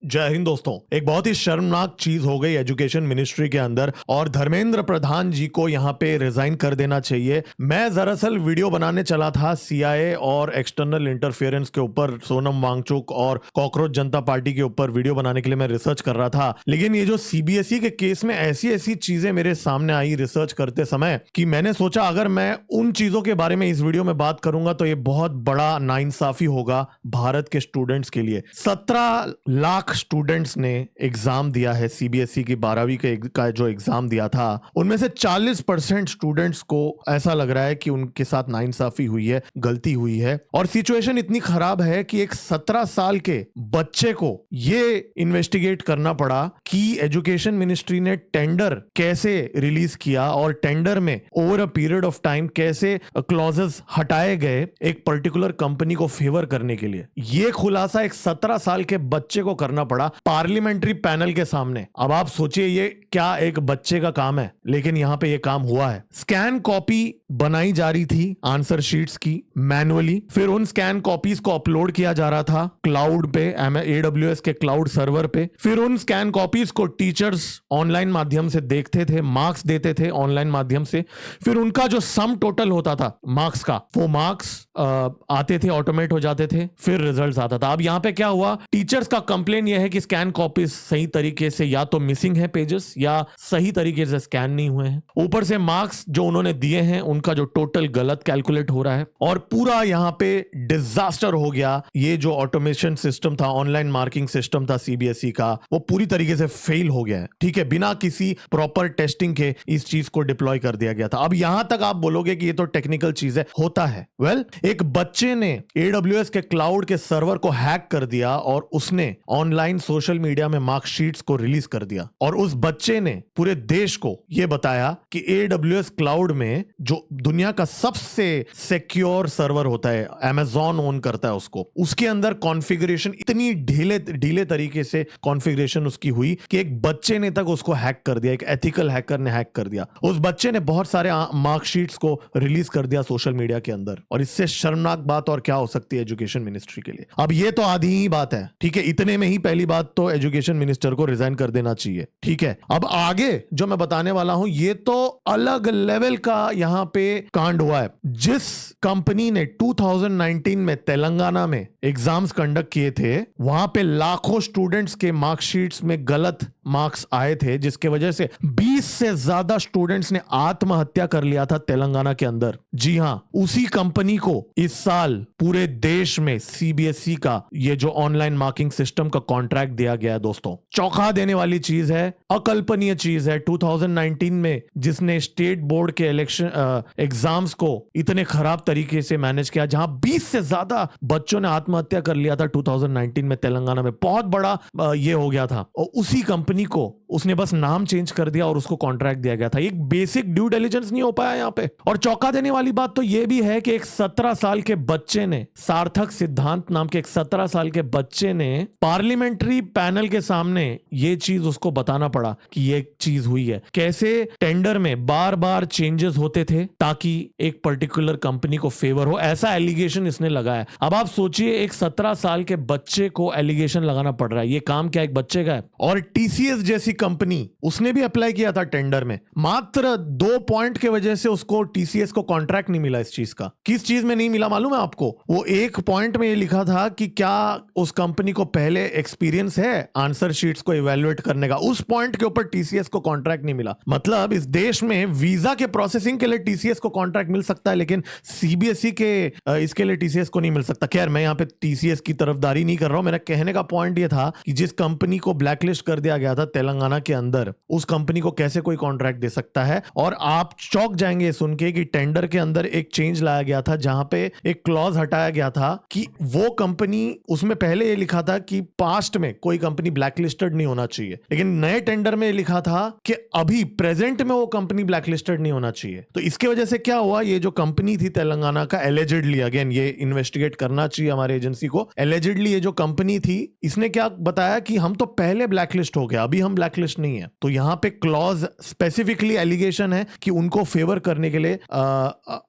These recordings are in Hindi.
जय हिंद दोस्तों। एक बहुत ही शर्मनाक चीज हो गई एजुकेशन मिनिस्ट्री के अंदर और धर्मेंद्र प्रधान जी को यहां पे रिजाइन कर देना चाहिए। मैं दरअसल वीडियो बनाने चला था सीआईए और एक्सटर्नल इंटरफेरेंस के ऊपर, सोनम वांगचुक और कॉकरोच जनता पार्टी के ऊपर वीडियो बनाने के लिए मैं रिसर्च कर रहा था। लेकिन ये जो सीबीएसई के केस में ऐसी ऐसी चीजें मेरे सामने आई रिसर्च करते समय कि मैंने सोचा अगर मैं उन चीजों के बारे में इस वीडियो में बात करूंगा तो ये बहुत बड़ा नाइंसाफी होगा भारत के स्टूडेंट्स के लिए। 17 लाख स्टूडेंट्स ने एग्जाम दिया है सीबीएसई की 12वीं का जो एग्जाम दिया था, उनमें से 40% स्टूडेंट्स को ऐसा लग रहा है कि उनके साथ नाइंसाफी हुई है, गलती हुई है। और सिचुएशन इतनी खराब है कि एक 17 साल के बच्चे को ये इन्वेस्टिगेट करना पड़ा कि एजुकेशन मिनिस्ट्री ने टेंडर कैसे रिलीज किया और टेंडर में over a period of time कैसे क्लॉजेस हटाए गए एक पर्टिकुलर कंपनी को फेवर करने के लिए। यह खुलासा एक 17 साल के बच्चे को करना पड़ा पार्लियामेंट्री पैनल के सामने। अब आप सोचिए ये क्या एक बच्चे का काम है, लेकिन यहां पे ये काम हुआ है। स्कैन कॉपी बनाई जा रही थी आंसर शीट्स की मैनुअली, फिर उन स्कैन कॉपीज को अपलोड किया जा रहा था क्लाउड पे, AWS के क्लाउड सर्वर पे। फिर उन स्कैन कॉपीज को टीचर्स ऑनलाइन माध्यम से देखते थे, मार्क्स देते थे ऑनलाइन माध्यम से। फिर उनका जो सम टोटल होता था मार्क्स का, वो मार्क्स आते थे, ऑटोमेट हो जाते थे, फिर रिजल्ट आता था। अब यहां पे क्या हुआ, टीचर्स का कंप्लेन यह है कि स्कैन कॉपीज सही तरीके से या तो मिसिंग है पेजेस या सही तरीके से स्कैन नहीं हुए हैं। ऊपर से मार्क्स जो उन्होंने दिए हैं उनका जो टोटल गलत कैलकुलेट हो रहा है और पूरा यहां पे डिजास्टर हो गया। ये जो ऑटोमेशन सिस्टम था, ऑनलाइन मार्किंग सिस्टम था सीबीएसई का, वो पूरी तरीके से फेल हो गया है। ठीक है, बिना किसी प्रॉपर टेस्टिंग के इस चीज को डिप्लॉय कर दिया गया था। अब यहां तक आप बोलोगे कि ये तो टेक्निकल चीज है, होता है। वेल, एक बच्चे ने AWS के क्लाउड के सर्वर को हैक कर दिया और उसने ऑनलाइन सोशल मीडिया में मार्कशीट्स को रिलीज कर दिया और उस बच्चे ने पूरे देश को यह बताया कि AWS क्लाउड में जो दुनिया का सबसे सिक्योर सर्वर होता है, Amazon ओन करता है उसको, उसके अंदर कॉन्फ़िगरेशन इतनी ढीले तरीके से कॉन्फ़िगरेशन उसकी हुई कि एक बच्चे ने तक उसको हैक कर दिया, एक एथिकल हैकर ने हैक कर दिया। उस बच्चे ने बहुत सारे मार्कशीट्स को रिलीज कर दिया सोशल मीडिया के अंदर। और इससे शर्मनाक बात और क्या हो सकती है एजुकेशन मिनिस्ट्री के लिए। अब ये तो आधी ही बात है, ठीक है, इतने में ही पहली बात तो एजुकेशन मिनिस्टर को रिजाइन कर देना चाहिए। ठीक है, अब आगे जो मैं बताने वाला हूं ये तो अलग लेवल का यहां पे कांड हुआ है। जिस कंपनी ने 2019 में तेलंगाना में एग्जाम्स कंडक्ट किए थे, वहां पे लाखों स्टूडेंट्स के मार्कशीट्स में गलत मार्क्स आए थे, जिसके वजह से 20 से ज्यादा स्टूडेंट्स ने आत्महत्या कर लिया था तेलंगाना के अंदर। जी हां, उसी कंपनी को इस साल पूरे देश में सीबीएसई का ये जो ऑनलाइन मार्किंग सिस्टम का कॉन्ट्रैक्ट दिया गया है। दोस्तों, चौंका देने वाली चीज है, अकल्पनीय चीज है। 2019 में जिसने स्टेट बोर्ड के इलेक्शन एग्जाम्स को इतने खराब तरीके से मैनेज किया, जहां 20 से ज्यादा बच्चों ने आत्महत्या कर लिया था 2019 में तेलंगाना में, बहुत बड़ा ये हो गया था। और उसी कंपनी को उसने बस नाम चेंज कर दिया और उसको कॉन्ट्रैक्ट दिया गया था। एक बेसिक ड्यू डिलिजेंस नहीं हो पाया यहां पे। और चौंका देने वाली बात तो यह भी है कि एक 17 साल के बच्चे ने, सार्थक सिद्धांत नाम के एक 17 साल के बच्चे ने पार्लियामेंट्री पैनल के सामने यह चीज उसको बताना पड़ा कि यह चीज हुई है। कैसे टेंडर में बार बार चेंजेस होते थे ताकि एक पर्टिकुलर कंपनी को फेवर हो, ऐसा एलिगेशन इसने लगाया। अब आप सोचिए, एक 17 साल के बच्चे को एलिगेशन लगाना पड़ रहा है। यह काम क्या एक बच्चे का है। और TCS जैसी कंपनी, उसने भी अप्लाई किया था टेंडर में, मात्र 2 पॉइंट के वजह से उसको TCS को कॉन्ट्रैक्ट नहीं मिला। इस चीज का किस चीज में नहीं मिला मालूम है आपको? वो एक पॉइंट में ये लिखा था कि क्या उस कंपनी को पहले एक्सपीरियंस है आंसर शीट्स को इवैल्यूएट करने का। उस पॉइंट के ऊपर TCS को कॉन्ट्रैक्ट नहीं मिला। मतलब इस देश में वीजा के प्रोसेसिंग के लिए TCS को कॉन्ट्रैक्ट मिल सकता है, लेकिन सीबीएसई के इसके लिए TCS को नहीं मिल सकता। खैर, मैं यहां पे TCS की तरफदारी नहीं कर रहा हूं। मेरा कहने का पॉइंट ये था कि जिस कंपनी को ब्लैकलिस्ट कर दिया गया था तेलंगाना के अंदर, उस कंपनी को कैसे कोई कॉन्ट्रैक्ट दे सकता है। और आप चौंक जाएंगे सुन के कि टेंडर के अंदर एक चेंज लाया गया था, जहां पे एक क्लॉज हटाया गया था कि वो कंपनी, उसमें पहले ये लिखा था कि पास्ट में कोई कंपनी ब्लैकलिस्टेड नहीं होना चाहिए, लेकिन नए टेंडर में लिखा था कि अभी प्रेजेंट में वो कंपनी ब्लैकलिस्टेड नहीं होना चाहिए। तो इसके वजह से क्या हुआ, ये जो कंपनी थी तेलंगाना का, एलिजिडली, अगेन ये इन्वेस्टिगेट करना चाहिए हमारे एजेंसी को, एलिजिडली ये जो कंपनी थी, इसने क्या बताया कि हम तो पहले ब्लैकलिस्ट हो गया, अभी हम ब्लैकलिस्ट ब्लैकलिस्ट नहीं है। तो यहाँ पे क्लॉज स्पेसिफिकली एलिगेशन है कि उनको फेवर करने के लिए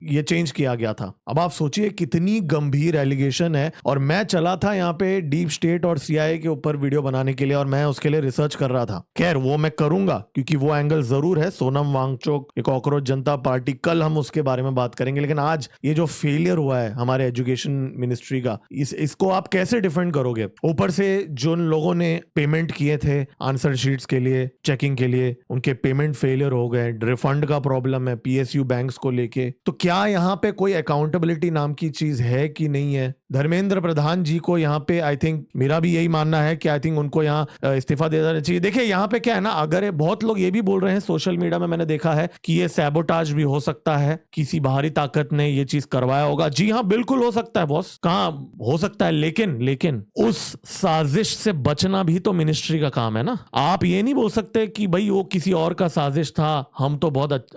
ये चेंज किया गया था। अब आप सोचिए कितनी गंभीर एलिगेशन है। और मैं चला था यहाँ पे डीप स्टेट और सीआईए के ऊपर वीडियो बनाने के लिए, और मैं उसके लिए रिसर्च कर रहा था। खैर वो मैं करूंगा क्योंकि वो एंगल जरूर है, सोनम वांगचुक, एक कॉकरोच जनता पार्टी, कल हम उसके बारे में बात करेंगे। लेकिन आज ये जो फेलियर हुआ है हमारे एजुकेशन मिनिस्ट्री का, इसको आप कैसे डिफेंड करोगे? ऊपर से जिन लोगों ने पेमेंट किए थे आंसर शीट्स के लिए, चेकिंग के लिए, उनके पेमेंट फेलियर हो गए, रिफंड का प्रॉब्लम है पीएसयू बैंक्स को लेके। तो क्या यहाँ पे कोई अकाउंटेबिलिटी नाम की चीज है कि नहीं है? धर्मेंद्र प्रधान जी को यहाँ पे आई थिंक, मेरा भी यही मानना है कि आई थिंक उनको यहाँ इस्तीफा दे देना चाहिए। देखिए यहाँ पे क्या है ना, अगर बहुत लोग ये भी बोल रहे हैं सोशल मीडिया में, मैंने देखा है कि ये सैबोटाज भी हो सकता है, किसी बाहरी ताकत ने ये चीज करवाया होगा। जी हाँ, बिल्कुल हो सकता है बॉस, कहाँ हो सकता है, लेकिन उस साजिश से बचना भी तो मिनिस्ट्री का काम है ना। आप ये नहीं बोल सकते कि भाई वो किसी और का साजिश था, हम तो बहुत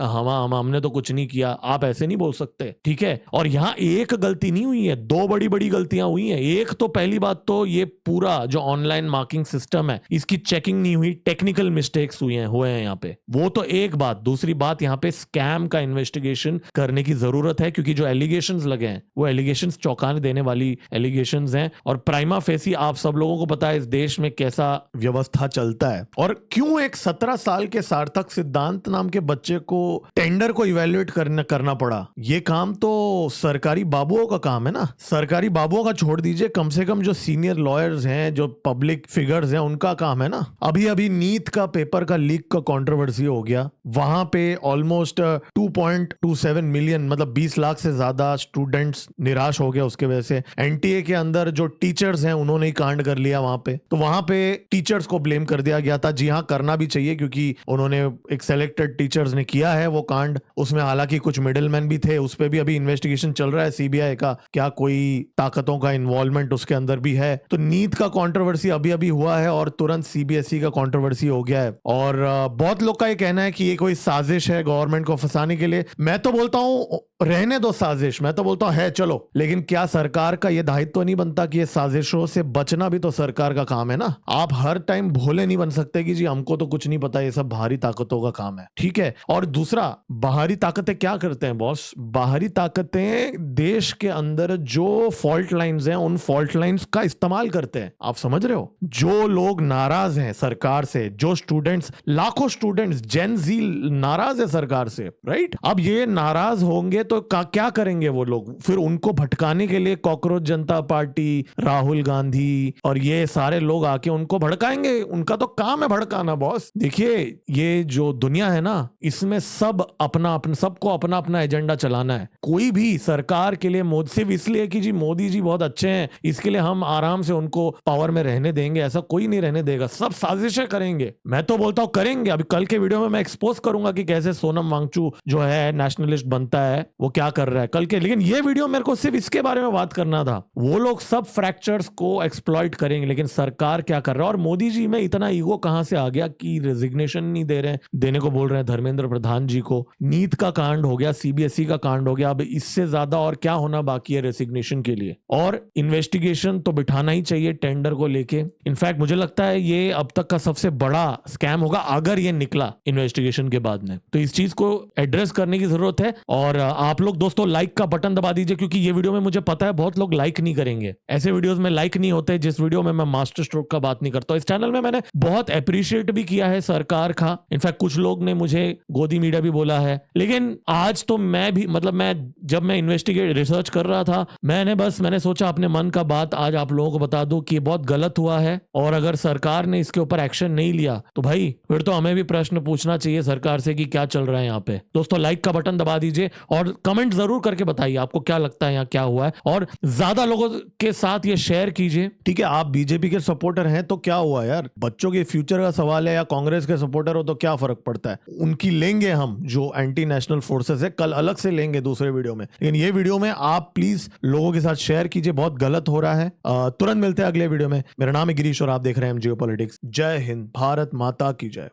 हमने तो कुछ नहीं किया। आप ऐसे नहीं बोल सकते, ठीक है। और यहाँ एक गलती नहीं हुई है, दो बड़ी बड़ी गलतियां हुई हैं। एक तो पहली बात तो ये पूरा जो ऑनलाइन मार्किंग सिस्टम है इसकी चेकिंग नहीं हुई, टेक्निकल मिस्टेक्स हुए हैं यहाँ पे, वो तो एक बात। दूसरी बात, यहाँ पे स्कैम का इन्वेस्टिगेशन करने की जरूरत है, क्योंकि जो एलिगेशंस लगे हैं वो एलिगेशंस चौंकाने देने वाली एलिगेशंस हैं। और प्राइमा फेसी आप सब लोगों को पता है इस देश में कैसा व्यवस्था चलता है, और क्यों एक 17 साल के सार्थक सिद्धांत नाम के बच्चे को टेंडर को इवेल्युएट करना पड़ा। ये काम तो सरकारी बाबुओं का काम है ना। सरकारी बाबुओं का छोड़ दीजिए, कम से कम जो सीनियर लॉयर्स हैं, जो पब्लिक फिगर्स हैं, उनका काम है ना। अभी अभी नीट का पेपर का लीक का कंट्रोवर्सी हो गया, वहां पे ऑलमोस्ट 2.27 मिलियन, मतलब 20 लाख से ज्यादा स्टूडेंट्स निराश हो गया उसके वजह से। एनटीए के अंदर जो टीचर्स हैं उन्होंने ही कांड कर लिया वहां पे, तो वहां पे टीचर्स को ब्लेम कर दिया गया था। जी हाँ, करना भी चाहिए, क्योंकि उन्होंने एक सिलेक्टेड टीचर्स ने किया है वो कांड। उसमें हालांकि कुछ मिडिलमैन भी थे, उस पर भी अभी इन्वेस्टिगेशन चल रहा है सीबीआई का, क्या कोई ताकतों का इन्वॉल्वमेंट उसके अंदर भी है। तो नीट का कंट्रोवर्सी अभी अभी हुआ है और तुरंत सीबीएसई का कंट्रोवर्सी हो गया है। और बहुत लोग का ये कहना है कि ये कोई साजिश है गवर्नमेंट को फंसाने के लिए। मैं तो बोलता हूं रहने दो साजिश, मैं तो बोलता हूं है, चलो, लेकिन क्या सरकार का ये दायित्व तो नहीं बनता कि ये साजिशों से बचना भी तो सरकार का काम है ना। आप हर टाइम भोले नहीं बन सकते कि जी हमको तो कुछ नहीं पता, ये सब बाहरी ताकतों का काम है, ठीक है। और दूसरा, बाहरी ताकतें क्या करते हैं बॉस? बाहरी ताकतें देश के अंदर जो फॉल्ट लाइंस हैं उन फॉल्ट लाइंस का इस्तेमाल करते हैं। आप समझ रहे हो? जो लोग नाराज हैं सरकार से, जो स्टूडेंट्स, लाखों स्टूडेंट्स, जेन जी नाराज है सरकार से, राइट? अब ये नाराज होंगे तो क्या करेंगे वो लोग? फिर उनको भटकाने के लिए कॉकरोच जनता पार्टी, राहुल गांधी और ये सारे लोग आके उनको भड़काएंगे। उनका तो काम है भड़काना बॉस। देखिए ये जो दुनिया है ना, इसमें सबको अपना अपना एजेंडा चलाना है। कोई भी सरकार के लिए सिर्फ इसलिए कि जी मोदी जी बहुत अच्छे हैं इसके लिए हम आराम से उनको पावर में रहने देंगे, ऐसा कोई नहीं रहने देगा। सब साजिशें करेंगे, मैं तो बोलता हूं करेंगे। अभी कल के वीडियो में मैं एक्सपोज करूंगा कि कैसे सोनम वांगचुक जो है नेशनलिस्ट बनता है, वो क्या कर रहा है कल के। लेकिन ये वीडियो मेरे को सिर्फ इसके बारे में बात करना था। वो लोग सब फ्रैक्चर्स को एक्सप्लॉइट करेंगे, लेकिन सरकार क्या कर रहा है? और मोदी जी में इतना ईगो कहां से आ गया कि रेजिग्नेशन नहीं देने को बोल रहे हैं धर्मेंद्र प्रधान जी को। नीट का कांड हो गया, सीबीएसई का कांड हो गया, अब इससे ज्यादा और क्या होना बाकी है रेजिग्नेशन के लिए? और इन्वेस्टिगेशन तो बिठाना ही चाहिए टेंडर को लेके। इनफैक्ट मुझे लगता है ये अब तक का सबसे बड़ा स्कैम होगा अगर ये निकला इन्वेस्टिगेशन के बाद में। तो इस चीज को एड्रेस करने की जरूरत है। और आप लोग दोस्तों लाइक का बटन दबा दीजिए, क्योंकि ये वीडियो में मुझे पता है बहुत लोग लाइक नहीं करेंगे। ऐसे वीडियोस में लाइक नहीं होते जिस वीडियो में मैं मास्टर स्ट्रोक का बात नहीं करता। इस चैनल में मैंने बहुत अप्रिशिएट भी किया है सरकार का। इनफैक्ट कुछ लोग ने मुझे गोदी मीडिया भी बोला है। लेकिन आज तो मैं भी, मतलब जब मैं इन्वेस्टिगेट रिसर्च कर रहा था, मैंने सोचा अपने मन का बात आज आप लोगों को बता दूं कि बहुत गलत हुआ है। और अगर सरकार ने इसके ऊपर एक्शन नहीं लिया तो भाई फिर तो हमें भी प्रश्न पूछना चाहिए सरकार से कि क्या चल रहा है यहाँ पे। दोस्तों लाइक का बटन दबा दीजिए और कमेंट जरूर करके बताइए आपको क्या लगता है यहाँ क्या हुआ है, और ज्यादा लोगों के साथ ये शेयर कीजिए, ठीक है। आप बीजेपी के सपोर्टर हैं तो क्या हुआ यार, बच्चों के फ्यूचर का सवाल है, या कांग्रेस के सपोर्टर हो तो क्या फर्क पड़ता है? उनकी लेंगे हम, जो एंटी नेशनल फोर्सेस है, कल अलग से लेंगे दूसरे वीडियो में। लेकिन ये वीडियो में आप प्लीज लोगों के साथ शेयर कीजिए, बहुत गलत हो रहा है। तुरंत मिलते हैं अगले वीडियो में। मेरा नाम है गिरीश और आप देख रहे हैं जियोपॉलिटिक्स। जय हिंद, भारत माता की जय।